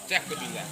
Cek ke bila.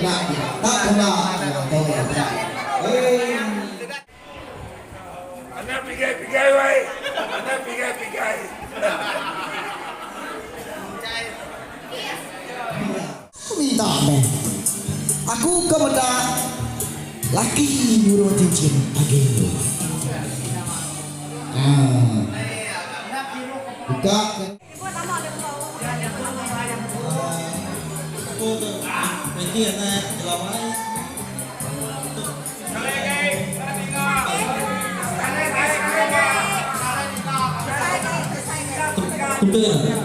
benak tak benak tahu ya benak Anak pigai-pigai wai. Anak pigai-pigai. minta men aku kepada laki nyuruh cincin pagi buka Cô tự bên kia nè, là máy. Tụi tôi nè.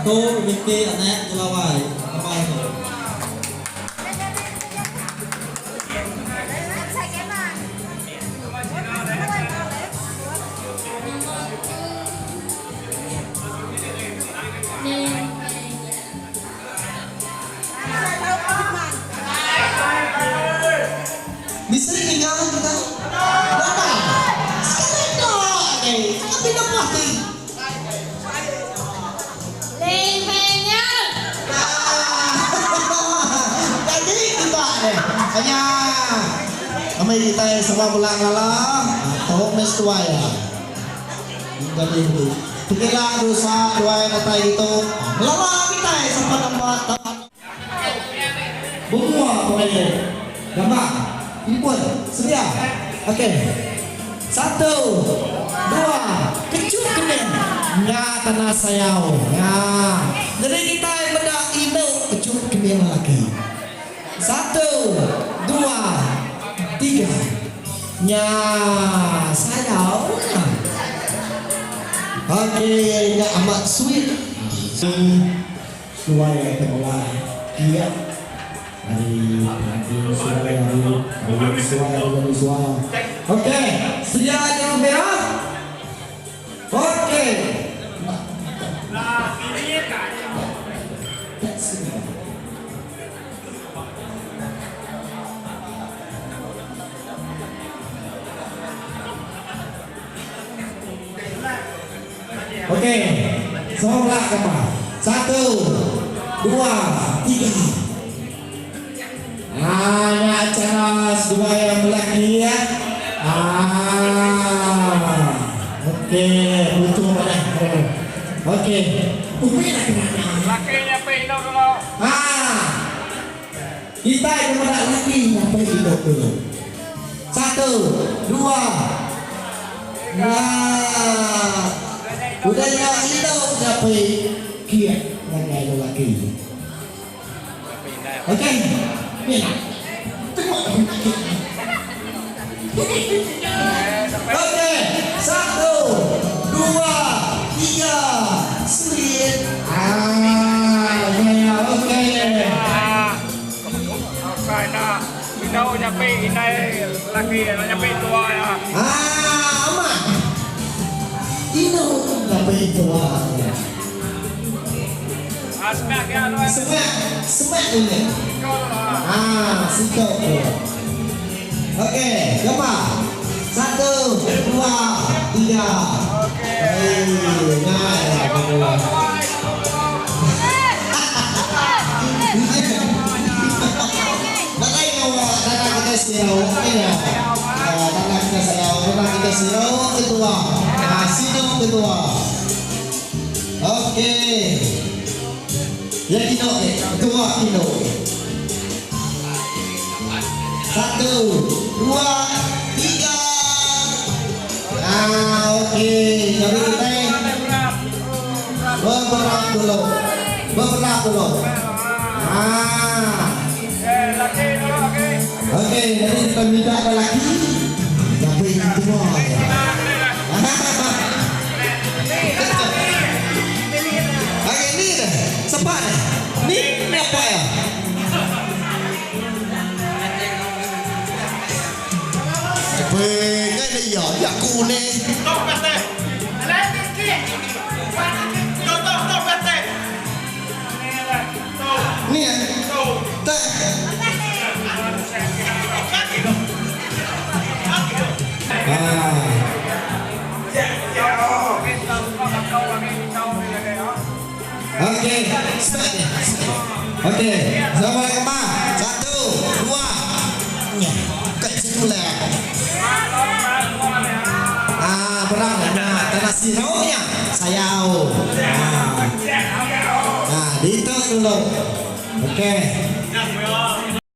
Cô bên kia nè, là máy. Là máy rồi. bisa tinggal kita berapa sekali dong tapi nak mati Lempenya. jadi kita hanya kami kita semua pulang ngalah atau mes tua ya jadi itu pikirlah dosa dua yang kata itu lama kita sempat tempat bunga pokoknya gambar impun sedia oke 1 2 kecut kemen nggak kena sayau nah jadi kita yang benda itu kecut kemen lagi 1 2 3 nya sayau oke nggak amat sweet suara terulai iya hari suara. Oke, sedia yang merah. Oke. Oke, semua belak kapal. 1 2 3 hanya acara dua yang belakang ya. Oke, butuh mana? Oke, Lakinya pino dulu. kita yang kepada laki sampai hidup dulu. 1 2 nah, udah yang hidup sampai kiat lagi laki. Oke. Oke, 1 2 3 sweet ya oke Oke, nah. Pino nyapi inai laki nyapi tua ya. aman ini apa itu Asmak ya lu. semak ini sikap oke coba 1 2 3 Oke. Oke. Ya kino ketua kino. 1 2 3. Oke. Jadi kita beberapa dulu. Laki dulu, oke. Oke, jadi kita minta ada lagi. Tapi itu semua. Oke, ini deh. Cepat. Ini apa ya? Pengen nih ya kune. Nih ya. Teh. Oke, Oke, oke. Assalamualaikum Pak. 1, 2. Nya, kayak situ lah. Berang nah, tanah sironya sayau. Nah, itu dulu. Oke.